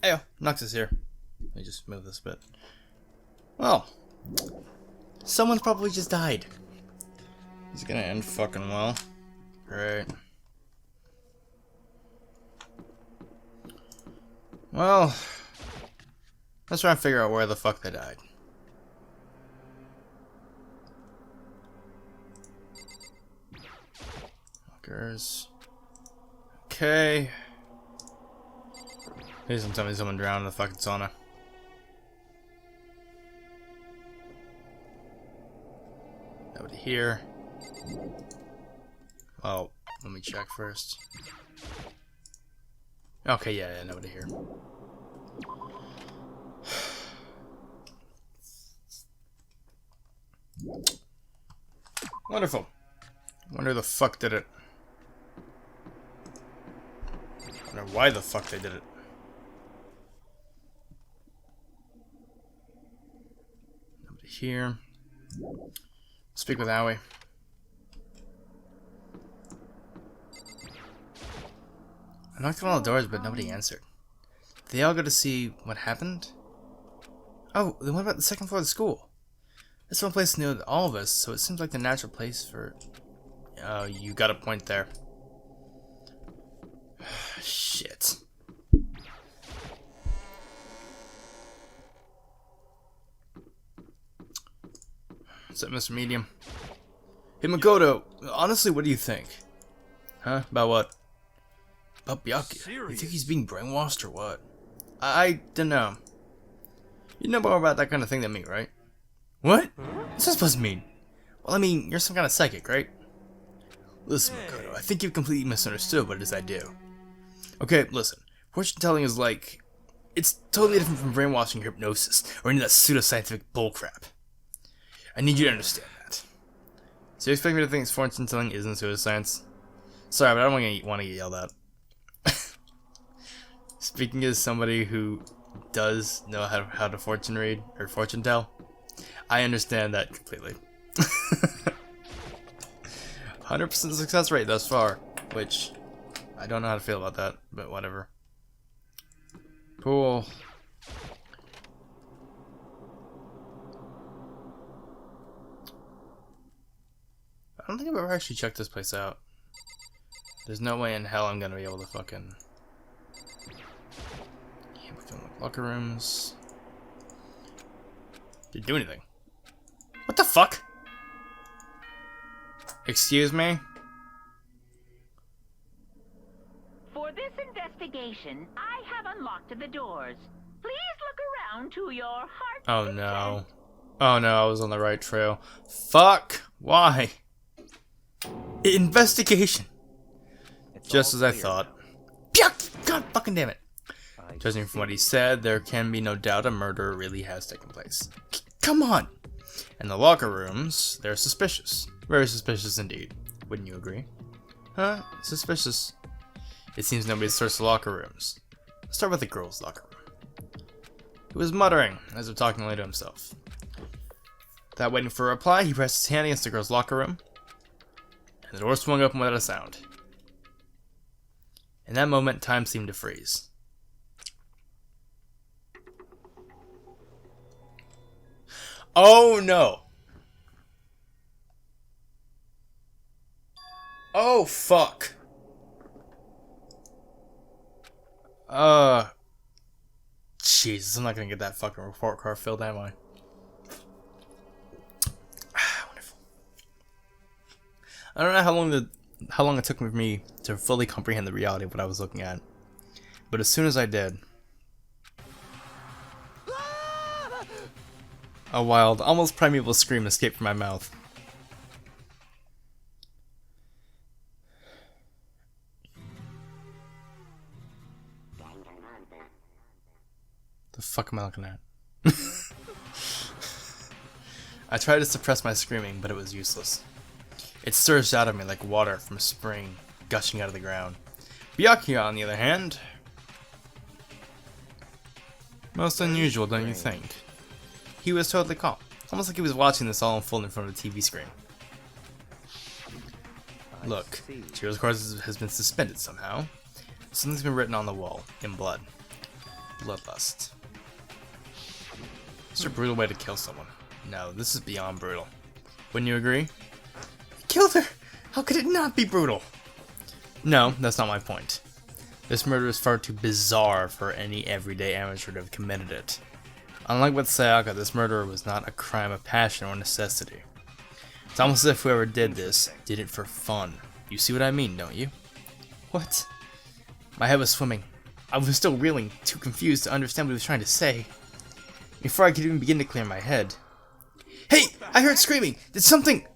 Hey, Noctus here. Let me just move this a bit. Well, someone's probably just died. He's gonna end fucking well. Right. Well, let's try and figure out where the fuck they died. Fuckers. Okay. Please don't tell me someone drowned in the fucking sauna. Nobody here. Oh, let me check first. Okay, yeah, nobody here. Wonderful. Wonder who the fuck did it. Wonder why the fuck they did it. Nobody here. Speak with Howie. I knocked on all the doors, but nobody answered. Did they all go to see what happened? Oh, then what about the second floor of the school? It's one place new to all of us, so it seems like the natural place for... Oh, you got a point there. Shit. What's up, Mr. Medium? Hey, Makoto, honestly, what do you think? Huh? About what? About Byakuya. You think he's being brainwashed or what? I don't know. You know more about that kind of thing than me, right? What? What's that supposed to mean? Well, I mean, you're some kind of psychic, right? Listen, Makoto, I think you've completely misunderstood what it is I do. Okay, listen. Fortune telling is like... It's totally different from brainwashing or hypnosis, or any of that pseudoscientific bullcrap. I need you to understand that. So you expect me to think fortune telling isn't pseudoscience? Sorry, but I don't want to get yelled at. Speaking as somebody who does know how to fortune read, or fortune tell, I understand that completely. 100% success rate thus far, which I don't know how to feel about that, but whatever. Cool. I don't think I've ever actually checked this place out. There's no way in hell I'm gonna be able to fucking... Can't look in the locker rooms. Didn't do anything. What the fuck? Excuse me? For this investigation, I have unlocked the doors. Please look around to your heart's Oh content. no. Oh no, I was on the right trail. Fuck! Why? Investigation! Just as I thought. Yuck! God fucking damn it. Judging from what he said, there can be no doubt a murder really has taken place. Come on! In the locker rooms, they're suspicious. Very suspicious indeed. Wouldn't you agree? Huh? Suspicious. It seems nobody searched the locker rooms. Let's start with the girls' locker room. He was muttering, as if talking only to himself. Without waiting for a reply, he pressed his hand against the girls' locker room, and the door swung open without a sound. In that moment, time seemed to freeze. Oh no! Oh fuck! Jesus, I'm not gonna get that fucking report card filled, am I? Wonderful. I don't know how long it took me to fully comprehend the reality of what I was looking at, but as soon as I did, a wild, almost primeval scream escaped from my mouth. The fuck am I looking at? I tried to suppress my screaming, but it was useless. It surged out of me like water from a spring gushing out of the ground. Byakuya, on the other hand... Most unusual, don't you think? He was totally calm, almost like he was watching this all unfold in front of a TV screen. Look, Chihiro's course has been suspended somehow. Something's been written on the wall, in blood. bloodlust. It's a brutal way to kill someone. No, this is beyond brutal. Wouldn't you agree? He killed her! How could it not be brutal? No, that's not my point. This murder is far too bizarre for any everyday amateur to have committed it. Unlike with Sayaka, this murder was not a crime of passion or necessity. It's almost as if whoever did this did it for fun. You see what I mean, don't you? What? My head was swimming. I was still reeling, too confused to understand what he was trying to say. Before I could even begin to clear my head. Hey! I heard screaming! Did something...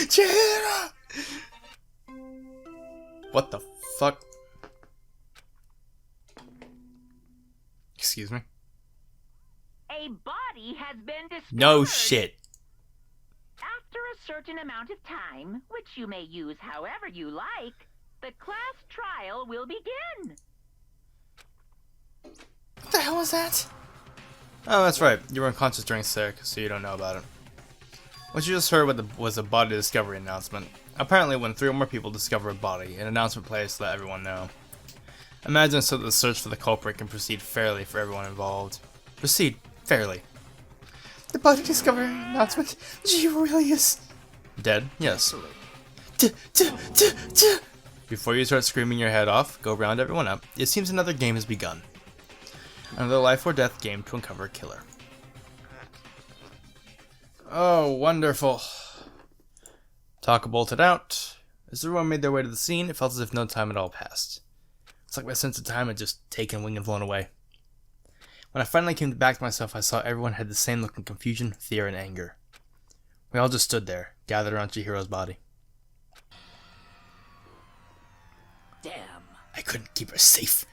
Chihiro! What the fuck? Excuse me? A body has been discovered. No shit. After a certain amount of time, which you may use however you like, the class trial will begin. What the hell was that? Oh, that's right. You were unconscious during sick, so you don't know about it. What you just heard was a body discovery announcement. Apparently, when 3 or more people discover a body, an announcement plays to let everyone know. Imagine so that the search for the culprit can proceed fairly for everyone involved. Proceed fairly. The body discovery announcement. She really is dead. Yes. Before you start screaming your head off, go round everyone up. It seems another game has begun. Another life or death game to uncover a killer. Oh, wonderful. Taka bolted out. As everyone made their way to the scene, it felt as if no time at all passed. It's like my sense of time had just taken wing and flown away. When I finally came back to myself, I saw everyone had the same look of confusion, fear, and anger. We all just stood there, gathered around Chihiro's body. Damn. I couldn't keep her safe.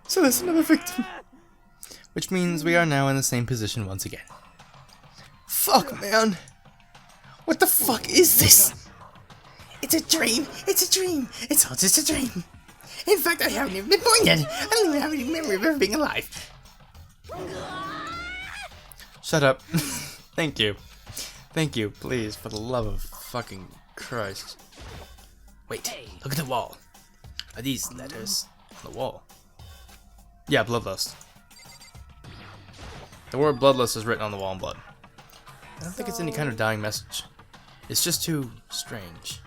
So there's another victim. Which means we are now in the same position once again. Fuck, man. What the fuck is this? It's a dream. It's a dream. It's all just a dream. In fact, I haven't even been born yet. I don't even have any memory of ever being alive. Shut up. Thank you. Thank you, please, for the love of fucking Christ. Wait, look at the wall. Are these letters on the wall? Yeah, bloodlust. The word bloodlust is written on the wall in blood. I don't think it's any kind of dying message. It's just too strange.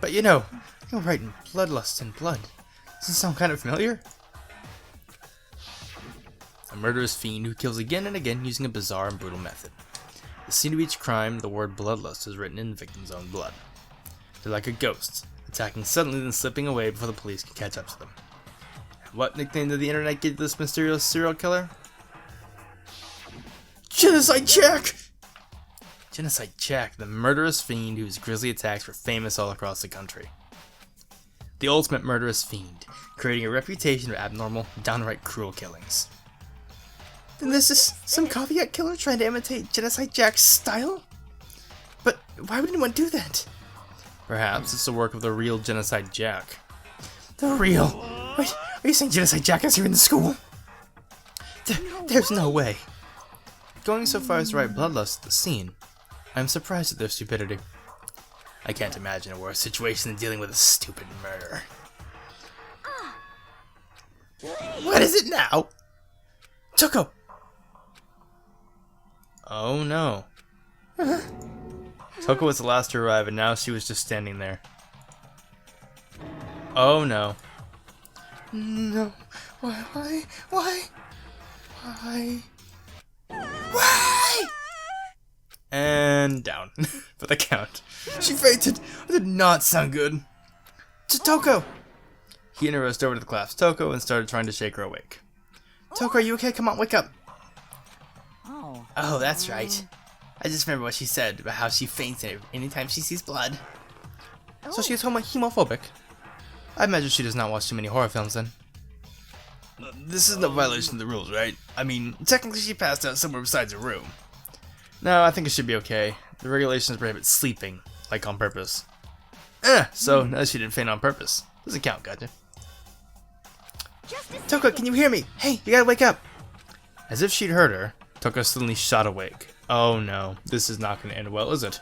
But you know, you're writing bloodlust in blood. Does it sound kind of familiar? A murderous fiend who kills again and again using a bizarre and brutal method. The scene of each crime, the word bloodlust is written in the victim's own blood. They're like a ghost, attacking suddenly then slipping away before the police can catch up to them. And what nickname did the internet give this mysterious serial killer? Genocide Jack! Genocide Jack, the murderous fiend whose grisly attacks were famous all across the country. The ultimate murderous fiend, creating a reputation of abnormal, downright cruel killings. Then this is some copycat killer trying to imitate Genocide Jack's style? But why would anyone do that? Perhaps it's the work of the real Genocide Jack. The real? Wait, are you saying Genocide Jack is here in the school? There's no way. Going so far as to write bloodlust at the scene, I'm surprised at their stupidity. I can't imagine a worse situation than dealing with a stupid murder. What is it now? Toko! Oh no. Toko was the last to arrive and now she was just standing there. Oh no. No. Why? And down for the count. She fainted. That did not sound good. Toko! He raced over to the class Toko and started trying to shake her awake. Toko, are you okay? Come on, wake up. Oh, that's right. I just remember what she said about how she faints anytime she sees blood. So she is homophobic. I imagine she does not watch too many horror films then. This is no violation of the rules, right? I mean, technically she passed out somewhere besides her room. No, I think it should be okay. The regulations prohibit sleeping, like on purpose. So no, she didn't faint on purpose. Doesn't count, gotcha. Toko, can you hear me? Hey, you gotta wake up! As if she'd heard her, Toko suddenly shot awake. Oh no, this is not gonna end well, is it?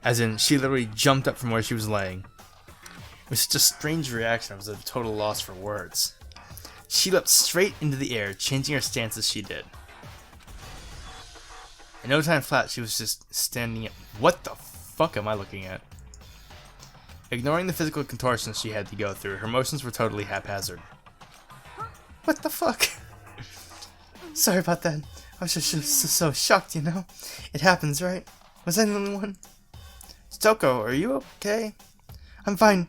As in, she literally jumped up from where she was laying. With such a strange reaction, I was at a total loss for words. She leapt straight into the air, changing her stance as she did. In no time flat, she was just standing up. What the fuck am I looking at? Ignoring the physical contortions she had to go through, her motions were totally haphazard. What the fuck? Sorry about that. I was just so shocked, you know? It happens, right? Was I the only one? Stoko, are you okay? I'm fine.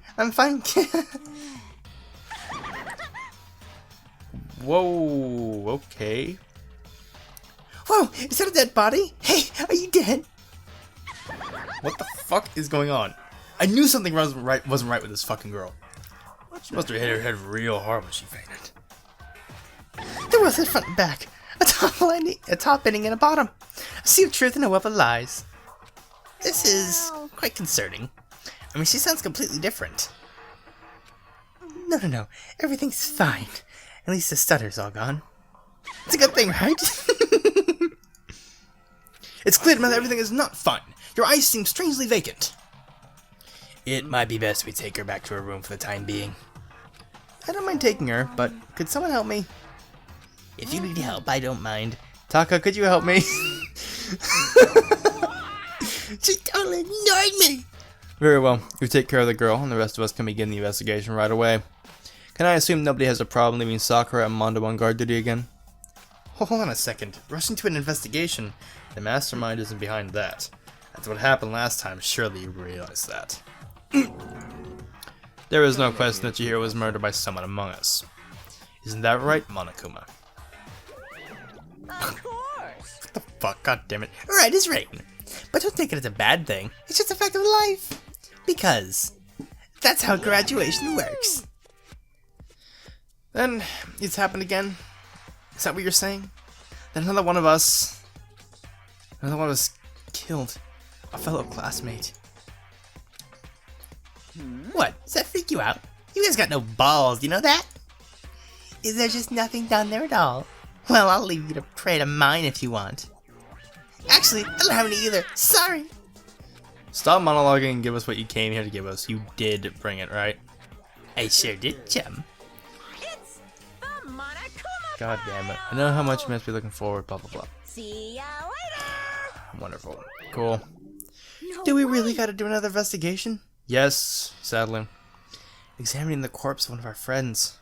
Whoa, okay. Whoa, is that a dead body? Hey, are you dead? What the fuck is going on? I knew something wasn't right with this fucking girl. She must have hit her head real hard when she fainted. There was a front and back, a top ending and a bottom, a sea of truth and a web of lies. This is quite concerning. I mean, she sounds completely different. No, everything's fine. At least the stutter's all gone. It's a good thing, right? It's clear to me that everything is not fine. Your eyes seem strangely vacant. It might be best we take her back to her room for the time being. I don't mind taking her, but could someone help me? If you need help, I don't mind. Taka, could you help me? She totally ignored me! Very well. You take care of the girl, and the rest of us can begin the investigation right away. Can I assume nobody has a problem leaving Sakura and Mondo on guard duty again? Hold on a second. Rushing to an investigation? The mastermind isn't behind that. That's what happened last time. Surely you realize that. There is no question that Chihiro was murdered by someone among us. Isn't that right, Monokuma? Of course. What the fuck? God damn it. Right is right. But don't take it as a bad thing. It's just a fact of life. Because that's how graduation works. Then it's happened again? Is that what you're saying? Then another one of us killed a fellow classmate. What? Does that freak you out? You guys got no balls, you know that? Is there just nothing down there at all? Well, I'll leave you to pray to mine if you want. Actually, I don't have any either. Sorry. Stop monologuing and give us what you came here to give us. You did bring it, right? I sure did, chum. It's the Monokuma. God damn it. I know how much you must be looking forward, blah, blah, blah. See ya later. Wonderful. Cool. Do we really gotta do another investigation? Yes, sadly. Examining the corpse of one of our friends.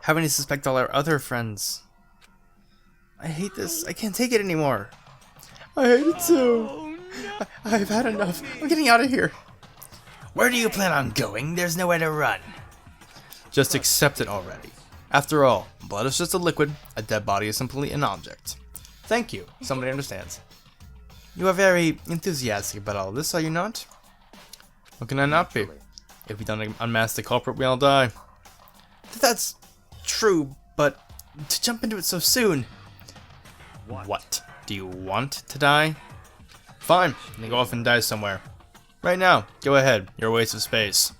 Having to suspect all our other friends. I hate this. I can't take it anymore. I hate it too. I've had enough. I'm getting out of here. Where do you plan on going? There's nowhere to run. Just accept it already. After all, blood is just a liquid. A dead body is simply an object. Thank you. Somebody understands. You are very enthusiastic about all this, are you not? What can I not be? If we don't unmask the culprit, we all die. That's true, but to jump into it so soon. What? Do you want to die? Fine, then go off and die somewhere. Right now, go ahead. You're a waste of space.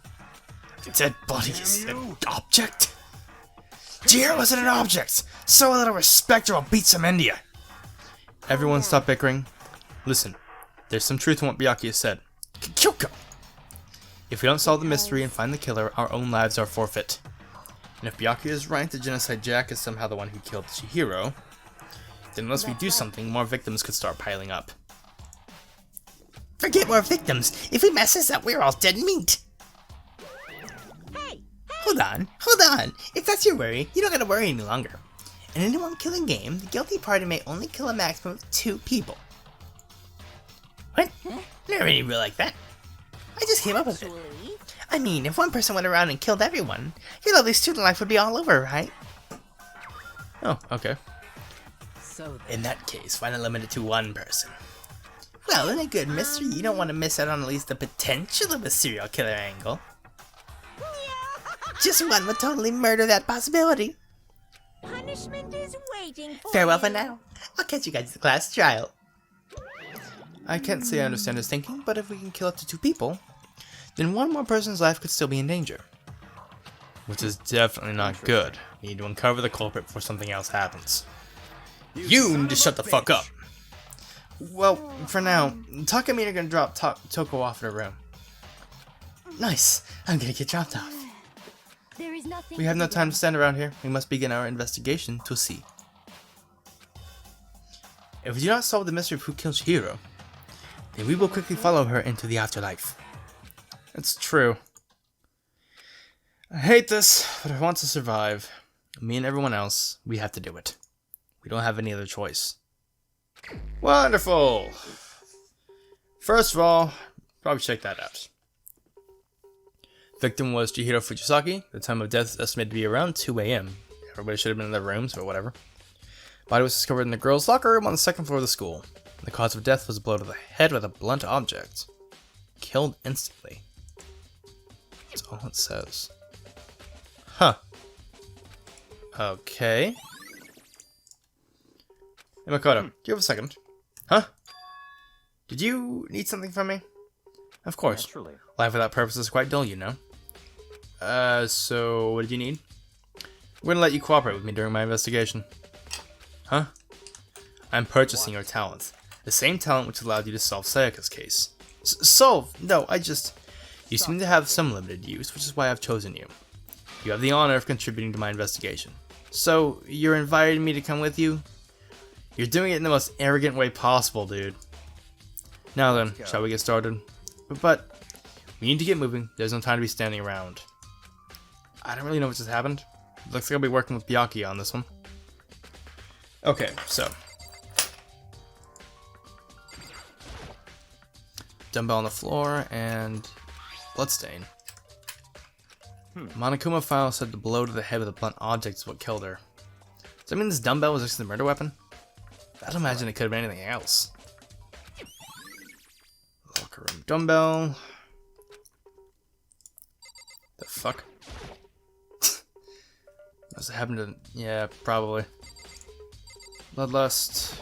A dead body is an object? Chihiro wasn't an object! So a little respect or I'll beat some India! Everyone stop bickering. Listen, there's some truth in what Byakuya has said. Kyoko! If we don't solve the mystery and find the killer, our own lives are forfeit. And if Byakuya is right that Genocide Jack is somehow the one who killed Chihiro, then unless we do something, more victims could start piling up. Forget more victims! If we mess this up, we're all dead meat! Hey, Hold on. If that's your worry, you don't gotta worry any longer. In any one killing game, the guilty party may only kill a maximum of 2 people. What? Never really real like that. I just came up with it. I mean, if one person went around and killed everyone, your lovely student life would be all over, right? Oh, okay. In that case, why not limit it to 1 person? Well, in a good mystery, you don't want to miss out on at least the potential of a serial killer angle. Just one would totally murder that possibility. Punishment is waiting for Farewell you. for now. I'll catch you guys at the class trial. I can't say I understand his thinking, but if we can kill up to 2 people, then 1 more person's life could still be in danger. Which is definitely not good. We need to uncover the culprit before something else happens. You need to shut the fuck up! Well, for now, Taka and me are gonna drop Toko off in her room. Nice! I'm gonna get dropped off. There is nothing. We have no time to stand around here. We must begin our investigation to see. If we do not solve the mystery of who killed Chihiro, then we will quickly follow her into the afterlife. It's true. I hate this, but I want to survive. Me and everyone else, we have to do it. We don't have any other choice. Wonderful! First of all, probably check that out. Victim was Chihiro Fujisaki. The time of death is estimated to be around 2 a.m. Everybody should have been in their rooms, but whatever. Body was discovered in the girls' locker room on the second floor of the school. The cause of death was a blow to the head with a blunt object. Killed instantly. That's all it says. Huh. Okay. Hey, Makoto, do you have a second? Huh? Did you need something from me? Of course. Naturally. Life without purpose is quite dull, you know. So what did you need? I'm gonna let you cooperate with me during my investigation. Huh? I'm purchasing your talent. The same talent which allowed you to solve Sayaka's case. Solve? No, You seem to have some limited use, which is why I've chosen you. You have the honor of contributing to my investigation. So, you're inviting me to come with you? You're doing it in the most arrogant way possible, dude. Now then, shall we get started? But, we need to get moving. There's no time to be standing around. I don't really know what just happened. Looks like I'll be working with Byakuya on this one. Okay, so. Dumbbell on the floor, and bloodstain. Monokuma file said the blow to the head with a blunt object is what killed her. Does that mean this dumbbell was actually the murder weapon? I'd imagine it could have been anything else. Locker room dumbbell. The fuck? Must have happened to... yeah, probably. Bloodlust.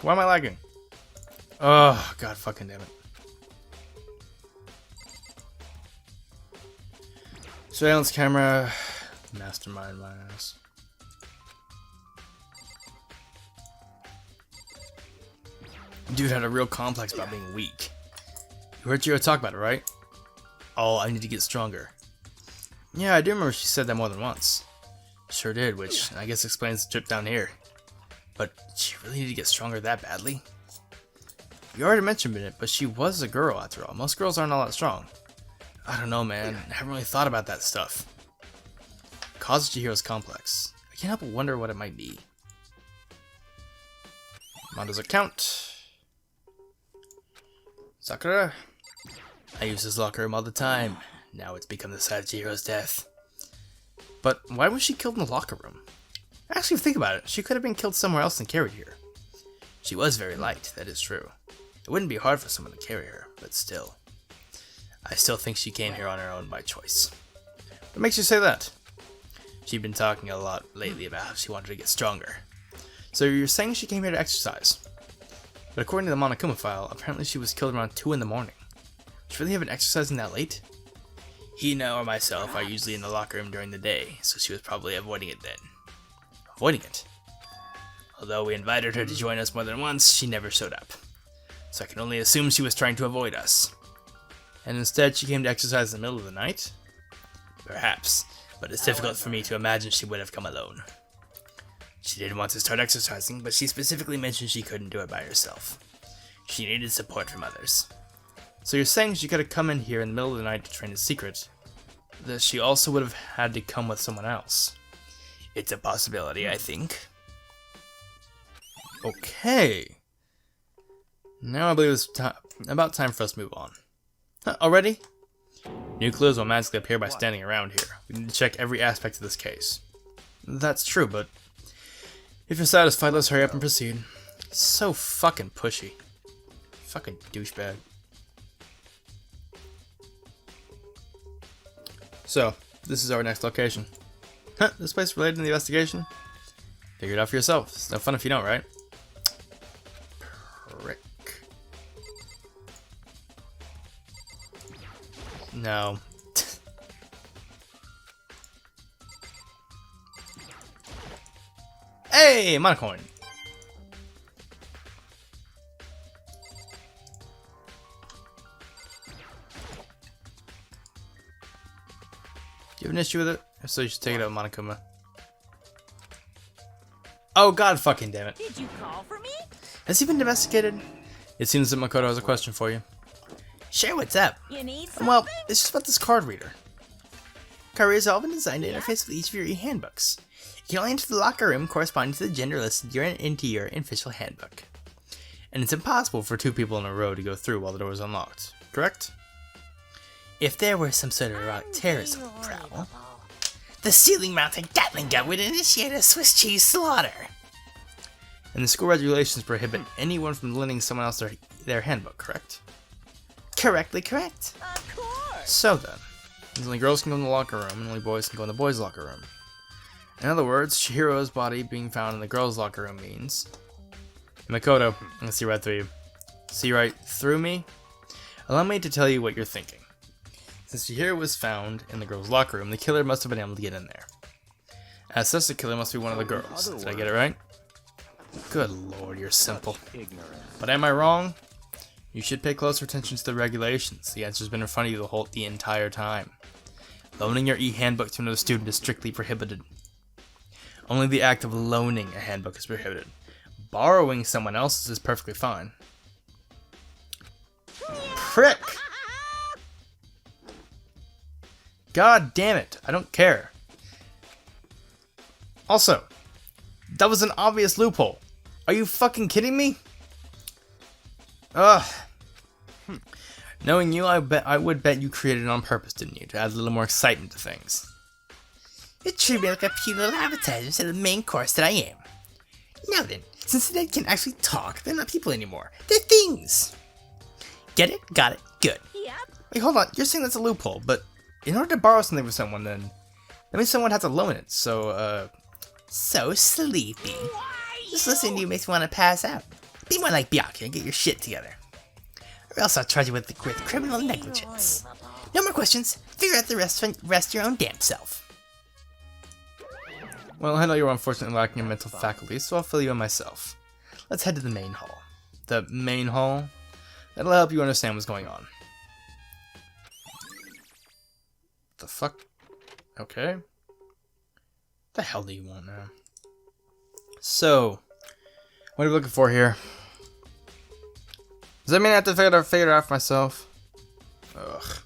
Why am I lagging? Oh, god fucking damn it. Surveillance camera. Mastermind my ass. Dude had a real complex about being weak. You heard Chihiro talk about it, right? Oh, I need to get stronger. Yeah, I do remember she said that more than once. Sure did, which I guess explains the trip down here. But she really needed to get stronger that badly? You already mentioned it, but she was a girl after all. Most girls aren't all that strong. I don't know, man. I haven't really thought about that stuff. Cause of Chihiro's complex. I can't help but wonder what it might be. Mondo's account. Sakura. I use this locker room all the time. Now it's become the site of Chihiro's death. But why was she killed in the locker room? Actually, if you think about it, she could have been killed somewhere else and carried here. She was very light, that is true. It wouldn't be hard for someone to carry her, but still. I still think she came here on her own by choice. What makes you say that? She'd been talking a lot lately about how she wanted to get stronger. So you're saying she came here to exercise? But according to the Monokuma file, apparently she was killed around 2 in the morning. Did she really have been exercising that late? Hina or myself are usually in the locker room during the day, so she was probably avoiding it then. Avoiding it? Although we invited her to join us more than once, she never showed up. So I can only assume she was trying to avoid us. And instead she came to exercise in the middle of the night? Perhaps, but it's difficult for me to imagine she would have come alone. She did want to start exercising, but she specifically mentioned she couldn't do it by herself. She needed support from others. So you're saying she could have come in here in the middle of the night to train in secret, that she also would have had to come with someone else? It's a possibility, I think. Okay. Now I believe it's about time for us to move on. Huh, already? New clues will magically appear by standing around here. We need to check every aspect of this case. That's true, but if you're satisfied, let's hurry up and proceed. So fucking pushy. Fucking douchebag. So, this is our next location. Huh, this place related to the investigation? Figure it out for yourself. It's no fun if you don't, right? Prick. No. Hey, monocoin. Do you have an issue with it? If so, you should take it out, Monokuma. Oh god fucking damn it. Did you call for me? Has he been domesticated? It seems that Makoto has a question for you. Sure, what's up? You need something? Well, it's just about this card reader. Card readers have been designed to interface with each of your e-handbooks. You can only enter the locker room corresponding to the gender listed into your official handbook. And it's impossible for two people in a row to go through while the door is unlocked, correct? If there were some sort of erotic terrorism problem, the ceiling-mounted Gatling gun would initiate a Swiss cheese slaughter. And the school regulations prohibit anyone from lending someone else their handbook, correct? Correctly correct. Of course. So then, only girls can go in the locker room, and only boys can go in the boys' locker room. In other words, Chihiro's body being found in the girls' locker room means... Makoto, I'm gonna see right through you. See right through me? Allow me to tell you what you're thinking. Since Chihiro was found in the girls' locker room, the killer must have been able to get in there. As such, the killer must be one of the girls. Did I get it right? Good lord, you're simple. But am I wrong? You should pay closer attention to the regulations. The answer's been in front of you the entire time. Loaning your e-handbook to another student is strictly prohibited. Only the act of loaning a handbook is prohibited. Borrowing someone else's is perfectly fine. Prick! God damn it, I don't care. Also, that was an obvious loophole. Are you fucking kidding me? Ugh. Knowing you, I would bet you created it on purpose, didn't you? To add a little more excitement to things. You treat me like a puny little appetizer instead of the main course that I am. Now then, since the dead can actually talk, they're not people anymore. They're things. Get it? Got it. Good. Yep. Wait, hold on. You're saying that's a loophole, but in order to borrow something from someone, then that means someone has to loan it. So sleepy. Just listening to you makes me want to pass out. Be more like Byakuya and get your shit together. Or else I'll charge you with criminal negligence. No more questions. Figure out the rest your own damn self. Well, I know you're unfortunately lacking in mental faculties, so I'll fill you in myself. Let's head to the main hall. The main hall? That'll help you understand what's going on. The fuck? Okay. The hell do you want now? So, what are we looking for here? Does that mean I have to figure it out for myself? Ugh.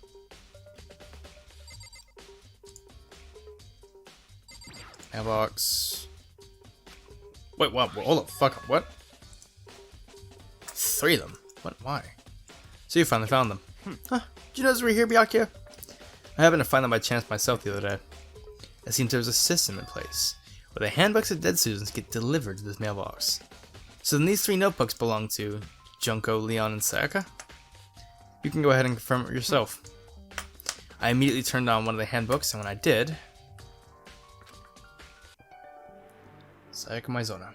Mailbox. Wait, what? Hold up, fuck up, what? 3 of them? What? Why? So you finally found them. Huh? Did you notice we're here, Byakuya? I happened to find them by chance myself the other day. It seems there's a system in place where the handbooks of dead students get delivered to this mailbox. So then these 3 notebooks belong to Junko, Leon, and Sayaka? You can go ahead and confirm it yourself. I immediately turned on one of the handbooks, and when I did... Sayaka Maizona.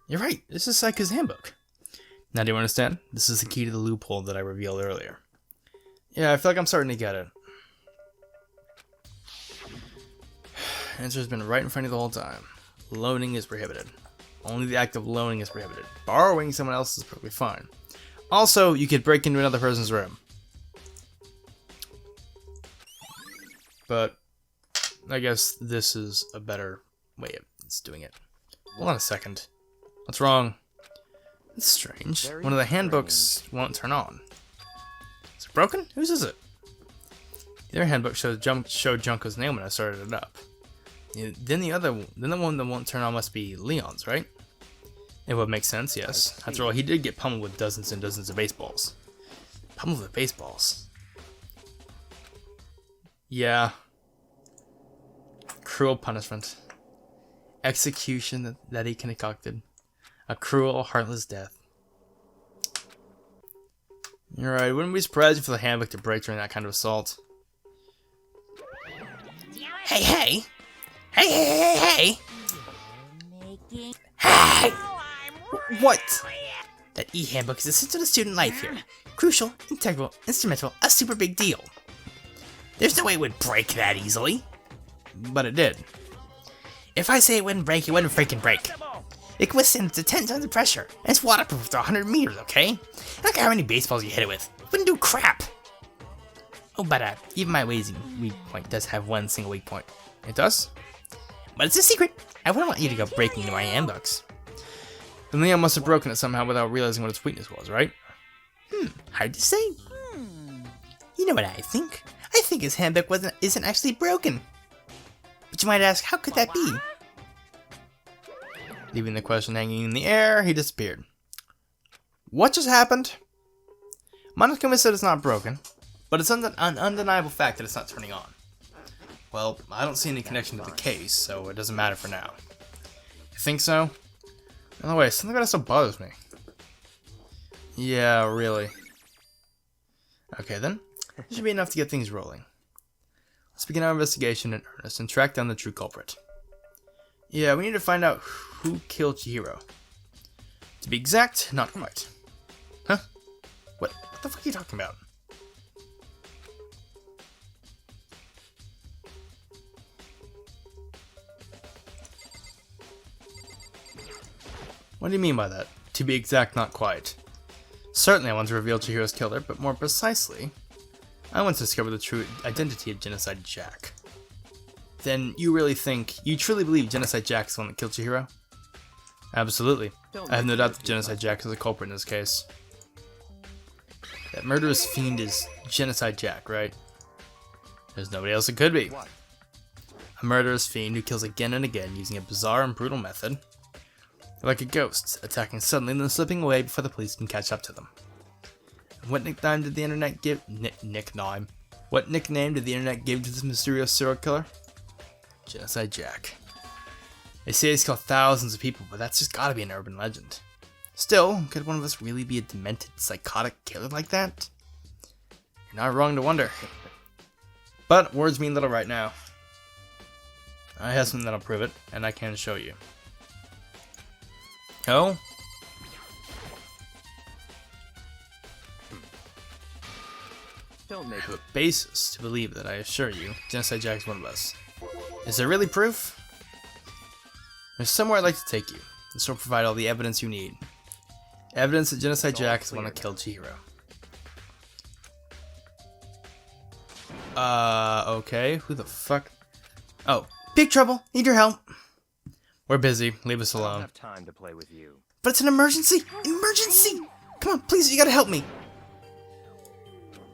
You're right, this is Sayaka's handbook. Now do you understand? This is the key to the loophole that I revealed earlier. Yeah, I feel like I'm starting to get it. Answer's been right in front of you the whole time. Loaning is prohibited. Only the act of loaning is prohibited. Borrowing someone else is perfectly fine. Also, you could break into another person's room. But I guess this is a better way of doing it. Hold on a second. What's wrong? It's strange. One of the handbooks won't turn on. Is it broken? Whose is it? The other handbook showed Junko's name when I started it up. Then the one that won't turn on must be Leon's, right? It would make sense, yes. After all, he did get pummeled with dozens and dozens of baseballs. Pummeled with baseballs. Yeah. Cruel punishment. Execution that he concocted. A cruel, heartless death. You're right, wouldn't be surprising for the handbook to break during that kind of assault. Hey, hey! Hey, hey, hey, hey! Hey! What? That e-handbook is essential to student life here. Crucial, integral, instrumental, a super big deal. There's no way it would break that easily. But it did. If I say it wouldn't break, it wouldn't freaking break. It can withstand up to 10 tons of pressure, and it's waterproof to 100 meters, okay? I don't care how many baseballs you hit it with. It wouldn't do crap. Oh, but even my weak point does have one single weak point. It does? But it's a secret. I wouldn't want you to go breaking into my handbooks. Then Leon must have broken it somehow without realizing what its weakness was, right? Hard to say. You know what I think? I think his handbook isn't actually broken. But you might ask, how could that be? Leaving the question hanging in the air, he disappeared. What just happened? Mana's convinced that it's not broken, but it's an undeniable fact that it's not turning on. Well, I don't see any connection to the case, so it doesn't matter for now. You think so? By the way, something about it still bothers me. Yeah, really. Okay then, this should be enough to get things rolling. Let's begin our investigation in earnest and track down the true culprit. Yeah, we need to find out who killed Chihiro. To be exact, not quite. Huh? What the fuck are you talking about? What do you mean by that? To be exact, not quite. Certainly I want to reveal Chihiro's killer, but more precisely, I want to discover the true identity of Genocide Jack. Then you truly believe Genocide Jack is the one that killed Chihiro? Absolutely. I have no doubt that Genocide Jack is the culprit in this case. That murderous fiend is Genocide Jack, right? There's nobody else it could be. A murderous fiend who kills again and again using a bizarre and brutal method. Like a ghost, attacking suddenly and then slipping away before the police can catch up to them. What nickname did the internet give? What nickname did the internet give to this mysterious serial killer? Genocide Jack. They say he's killed thousands of people, but that's just gotta be an urban legend. Still, could one of us really be a demented, psychotic killer like that? You're not wrong to wonder. But words mean little right now. I have something that'll prove it, and I can show you. Oh? I have a basis to believe that, I assure you, Genocide Jack is one of us. Is there really proof? There's somewhere I'd like to take you. This will provide all the evidence you need. Evidence that Genocide Jack is the one that killed Chihiro. Okay. Who the fuck? Oh, big trouble. Need your help. We're busy. Leave us alone. I don't have time to play with you. But it's an emergency! Emergency! Come on, please, you gotta help me.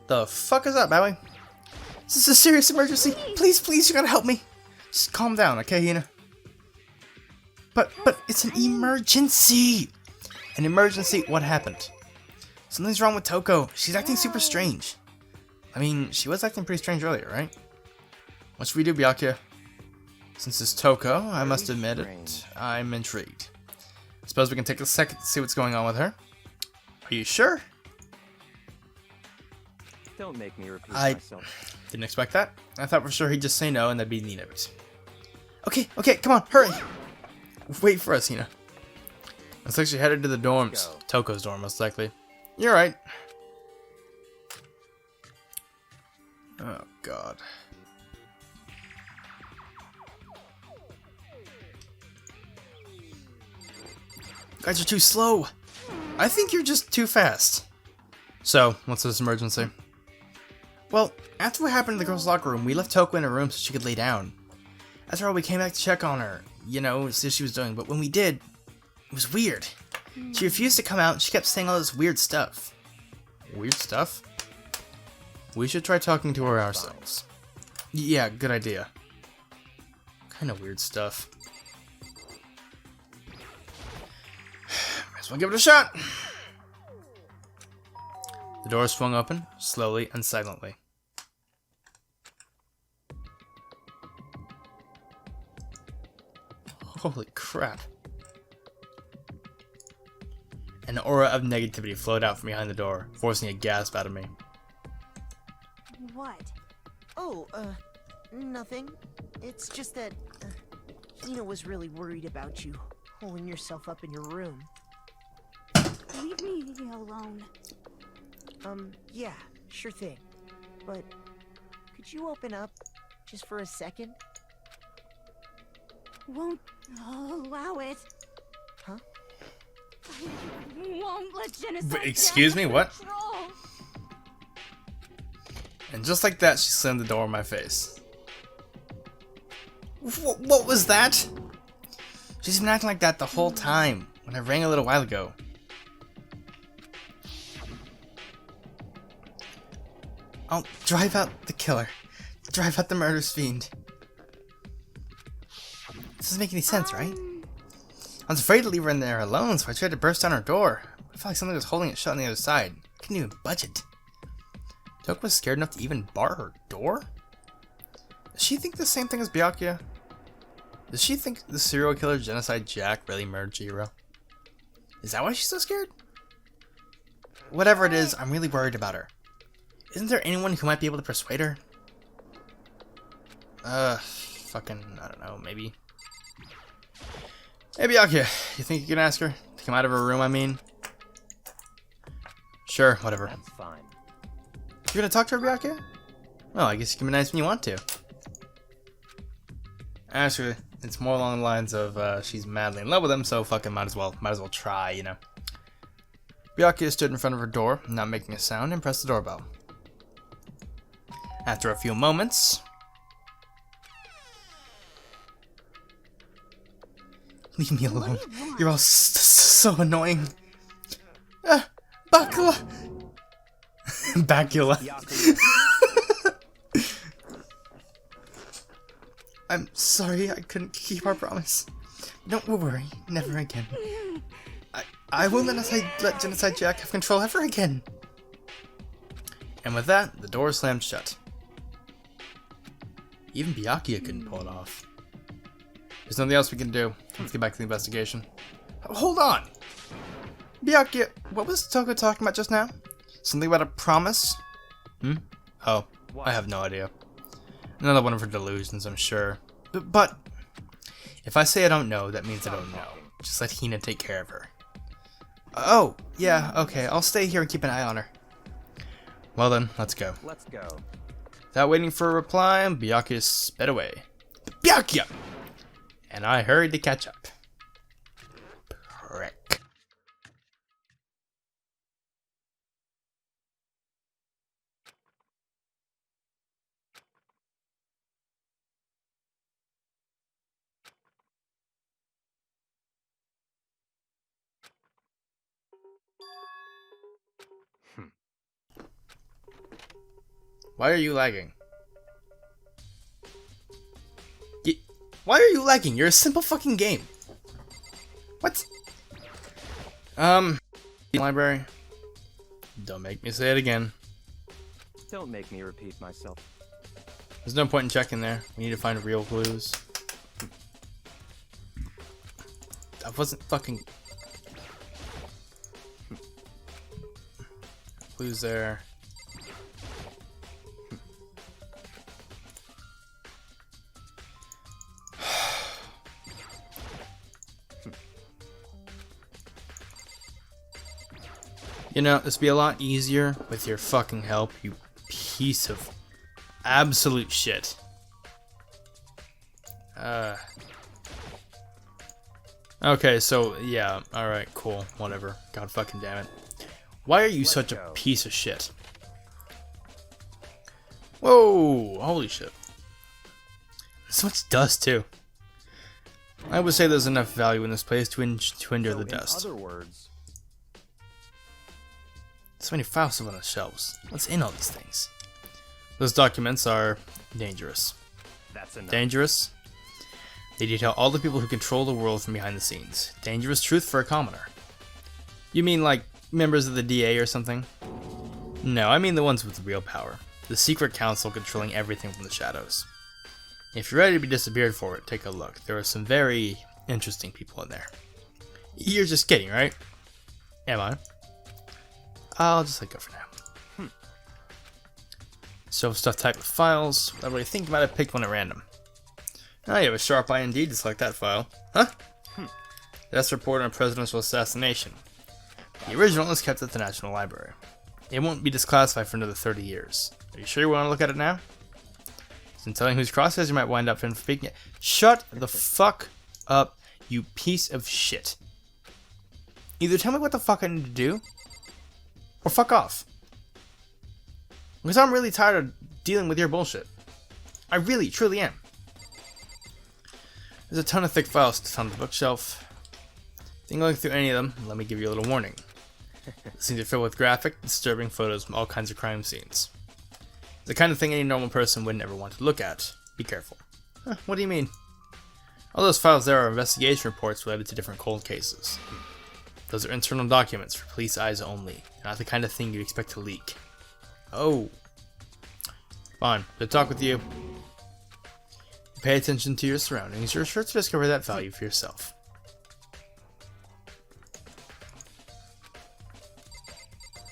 The fuck is up, Bowie? This is a serious emergency. Please, you gotta help me. Just calm down, okay, Hina? But it's an emergency! An emergency? What happened? Something's wrong with Toko. She's acting super strange. I mean, she was acting pretty strange earlier, right? What should we do, Byakuya? Since it's Toko, I must admit it, I'm intrigued. Suppose we can take a second to see what's going on with her. Are you sure? Don't make me repeat myself. Didn't expect that. I thought for sure he'd just say no and that'd be the end of it. Okay, come on, hurry! Wait for us, Hina. Looks like she headed to the dorms. Toko's dorm, most likely. You're right. Oh, God. You guys are too slow. I think you're just too fast. So, what's this emergency? Well, after what happened in the girls' locker room, we left Toko in her room so she could lay down. After all, we came back to check on her, see what she was doing, but when we did, it was weird. She refused to come out and she kept saying all this weird stuff. Weird stuff? We should try talking to her ourselves. Yeah, good idea. Kind of weird stuff. Might as well give it a shot! The door swung open, slowly and silently. Holy crap. An aura of negativity flowed out from behind the door, forcing a gasp out of me. What? Oh, nothing. It's just that Hina was really worried about you, holding yourself up in your room. Leave me alone. Yeah, sure thing. But could you open up just for a second? Won't allow it. Huh? I won't let genocide. Wait, excuse me, what? Control. And just like that, she slammed the door in my face. What was that? She's been acting like that the whole time, when I rang a little while ago. I'll drive out the killer. Drive out the murderous fiend. This doesn't make any sense, right? I was afraid to leave her in there alone, so I tried to burst down her door. I felt like something was holding it shut on the other side. I couldn't even budge it. Toka was scared enough to even bar her door? Does she think the same thing as Byakuya? Does she think the serial killer Genocide Jack really murdered Chihiro? Is that why she's so scared? Whatever it is, I'm really worried about her. Isn't there anyone who might be able to persuade her? Fucking, I don't know, maybe. Hey Byakuya, you think you can ask her to come out of her room, I mean? Sure, whatever. That's fine. You're gonna talk to her, Byakuya? Well, I guess you can be nice when you want to. Actually, it's more along the lines of she's madly in love with him, so fucking might as well try, you know. Byakuya stood in front of her door, not making a sound, and pressed the doorbell. After a few moments, leave me alone. You're all so annoying. Bakula. Bacula. I'm sorry I couldn't keep our promise. Don't worry, never again. I won't let Genocide Jack have control ever again. And with that, the door slammed shut. Even Byakuya couldn't pull it off. There's nothing else we can do. Let's get back to the investigation. Hold on! Byakuya, what was Toka talking about just now? Something about a promise? Oh, I have no idea. Another one of her delusions, I'm sure. But if I say I don't know, that means I don't know. Just let Hina take care of her. Oh, yeah, okay. I'll stay here and keep an eye on her. Well then, let's go. Let's go. Without waiting for a reply, Byakuya sped away. Byakuya! And I hurried to catch up. Prick. Why are you lagging? Why are you lagging? You're a simple fucking game. What? Library. Don't make me say it again. Don't make me repeat myself. There's no point in checking there. We need to find real clues. I wasn't fucking... Clues there. You know, this would be a lot easier with your fucking help, you piece of absolute shit. Okay, so, yeah, alright, cool, whatever. God fucking damn it. Why are you such a piece of shit? Whoa, holy shit. So much dust, too. I would say there's enough value in this place to endure the dust. In other words, so many files on the shelves. What's in all these things? Those documents are dangerous. that's enough. Dangerous? They detail all the people who control the world from behind the scenes. Dangerous truth for a commoner. You mean like members of the DA or something? No, I mean the ones with real power. The secret council controlling everything from the shadows. If you're ready to be disappeared for it, take a look. There are some very interesting people in there. You're just kidding, right? Am I? I'll just let go for now. So stuff typed with files. Without really thinking about it, picked one at random. Oh, you have a sharp eye indeed to select that file. Huh? That's report on a presidential assassination. The original is kept at the National Library. It won't be disclassified for another 30 years. Are you sure you want to look at it now? Since telling whose crosshairs you might wind up in speaking it. Shut the fuck up, you piece of shit. Either tell me what the fuck I need to do, or fuck off. Because I'm really tired of dealing with your bullshit. I really, truly am. There's a ton of thick files on the bookshelf. If you're going through any of them, let me give you a little warning. The scenes are filled with graphic, disturbing photos from all kinds of crime scenes. It's the kind of thing any normal person would never want to look at. Be careful. Huh, what do you mean? All those files there are investigation reports related to different cold cases. Those are internal documents for police eyes only, not the kind of thing you'd expect to leak. Oh. Fine, good talk with you. Pay attention to your surroundings. You're sure to discover that value for yourself.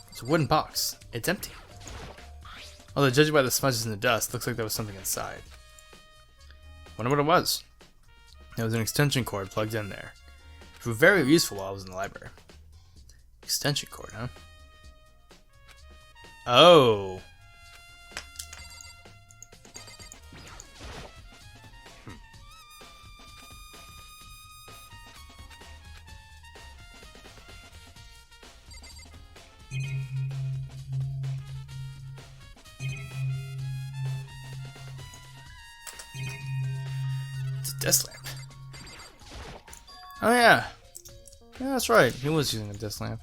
It's a wooden box. It's empty. Although judging by the smudges in the dust, looks like there was something inside. Wonder what it was. There was an extension cord plugged in there. It was very useful while I was in the library. Extension cord, huh? Oh. It's a desk lamp. Oh yeah. Yeah, that's right. He was using a desk lamp.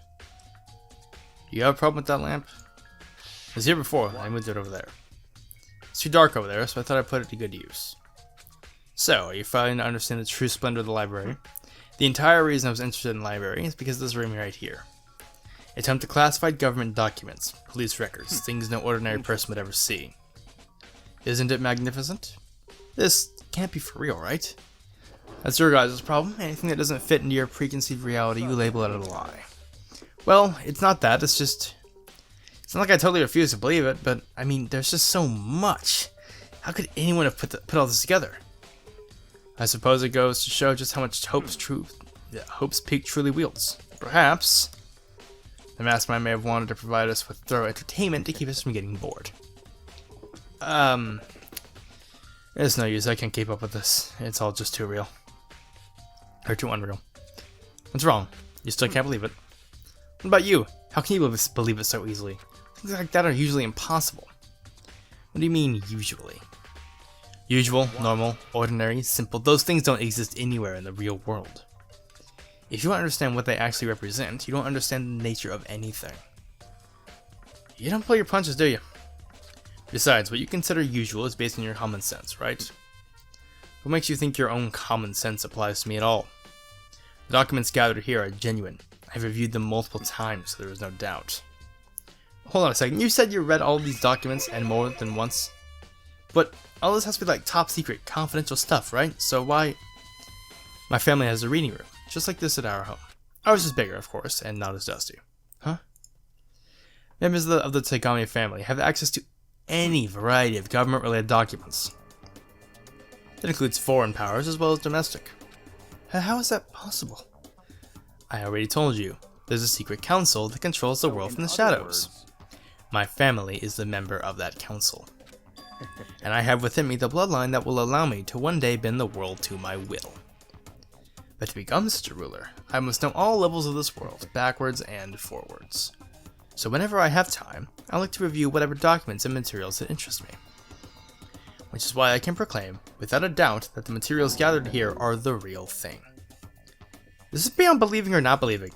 Do you have a problem with that lamp? It was here before. I moved it over there. It's too dark over there, so I thought I'd put it to good use. So, are you finally to understand the true splendor of the library? The entire reason I was interested in the library is because of this room right here. It's home to classified government documents, police records, things no ordinary person would ever see. Isn't it magnificent? This can't be for real, right? That's your guys' problem. Anything that doesn't fit into your preconceived reality, you label it a lie. Well, it's not that, it's just... It's not like I totally refuse to believe it, but, I mean, there's just so much. How could anyone have put all this together? I suppose it goes to show just how much Hope's Peak truly wields. Perhaps the mastermind may have wanted to provide us with thorough entertainment to keep us from getting bored. It's no use, I can't keep up with this. It's all just too real. Or too unreal. What's wrong? You still can't believe it? What about you? How can you believe it so easily? Things like that are usually impossible. What do you mean, usually? Usual, normal, ordinary, simple, those things don't exist anywhere in the real world. If you don't understand what they actually represent, you don't understand the nature of anything. You don't pull your punches, do you? Besides, what you consider usual is based on your common sense, right? What makes you think your own common sense applies to me at all? The documents gathered here are genuine. I've reviewed them multiple times, so there is no doubt. Hold on a second, you said you read all these documents and more than once? But all this has to be like top secret, confidential stuff, right? So why... My family has a reading room, just like this at our home. Ours is bigger, of course, and not as dusty. Huh? Members of the Tagami family have access to any variety of government-related documents. That includes foreign powers as well as domestic. How is that possible? I already told you, there's a secret council that controls the world from the shadows. My family is the member of that council. And I have within me the bloodline that will allow me to one day bend the world to my will. But to become such a ruler, I must know all levels of this world, backwards and forwards. So whenever I have time, I like to review whatever documents and materials that interest me. Which is why I can proclaim, without a doubt, that the materials gathered here are the real thing. This is beyond believing or not believing.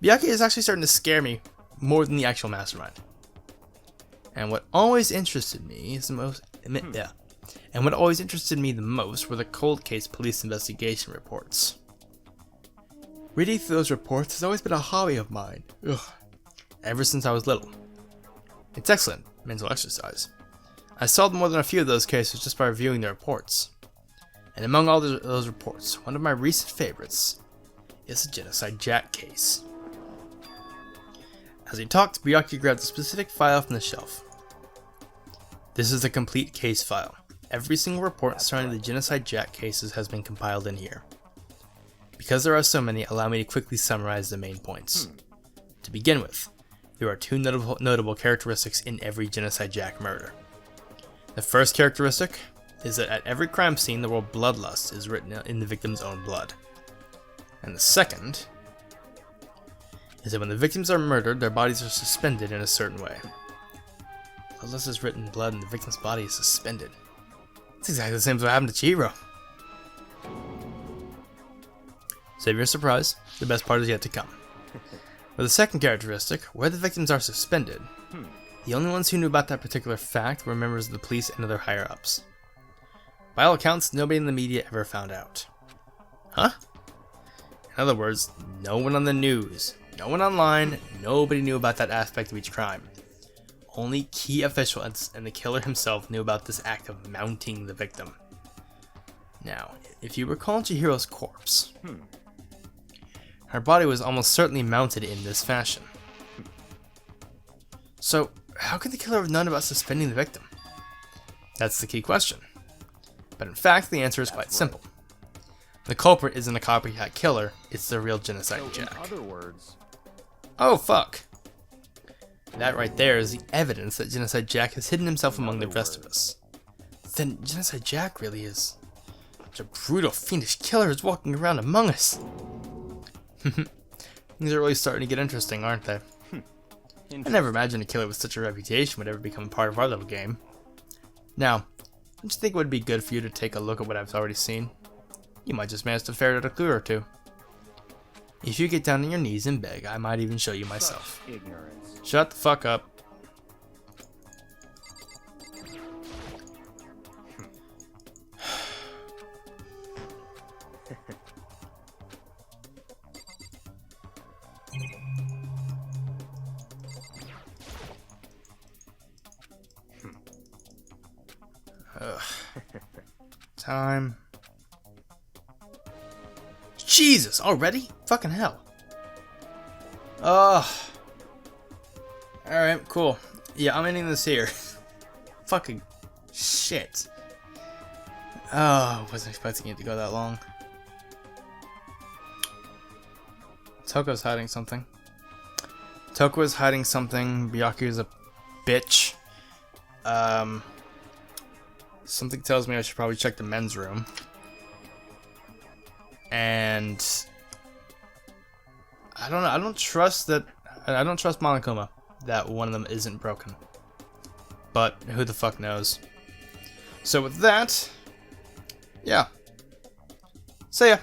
Miyake is actually starting to scare me more than the actual mastermind. And what always interested me is the most... And what always interested me the most were the cold case police investigation reports. Reading through those reports has always been a hobby of mine. Ever since I was little. It's excellent mental exercise. I solved more than a few of those cases just by reviewing the reports. And among all those reports, one of my recent favorites is the Genocide Jack case. As he talked, Miyake grabbed a specific file from the shelf. This is a complete case file. Every single report surrounding the Genocide Jack cases has been compiled in here. Because there are so many, allow me to quickly summarize the main points. To begin with, there are two notable characteristics in every Genocide Jack murder. The first characteristic is that at every crime scene the word bloodlust is written in the victim's own blood. And the second is that when the victims are murdered, their bodies are suspended in a certain way. Bloodlust is written in blood and the victim's body is suspended. It's exactly the same as what happened to Chihiro. Save your surprise, the best part is yet to come. For the second characteristic, where the victims are suspended, the only ones who knew about that particular fact were members of the police and other higher-ups. By all accounts, nobody in the media ever found out. Huh? In other words, no one on the news, no one online, nobody knew about that aspect of each crime. Only key officials and the killer himself knew about this act of mounting the victim. Now, if you recall Chihiro's corpse, her body was almost certainly mounted in this fashion. So, how could the killer have known about suspending the victim? That's the key question. But in fact, the answer is quite simple. The culprit isn't a copycat killer, it's the real Genocide Jack. In other words, Oh fuck! That right there is the evidence that Genocide Jack has hidden himself among the rest of us. Then Genocide Jack really is such a brutal, fiendish killer who's walking around among us. Things are really starting to get interesting, aren't they? I never imagined a killer with such a reputation would ever become a part of our little game. Now, don't you think it would be good for you to take a look at what I've already seen? You might just manage to ferret out a clue or two. If you get down on your knees and beg, I might even show you myself. ignorance. Shut the fuck up. Time. Jesus, already? Fucking hell. Alright, cool. Yeah, I'm ending this here. Fucking shit. Oh, wasn't expecting it to go that long. Toko's hiding something. Toko is hiding something. Byaku is a bitch. Something tells me I should probably check the men's room. And I don't know. I don't trust Monokuma that one of them isn't broken. But who the fuck knows? So with that, yeah. See ya.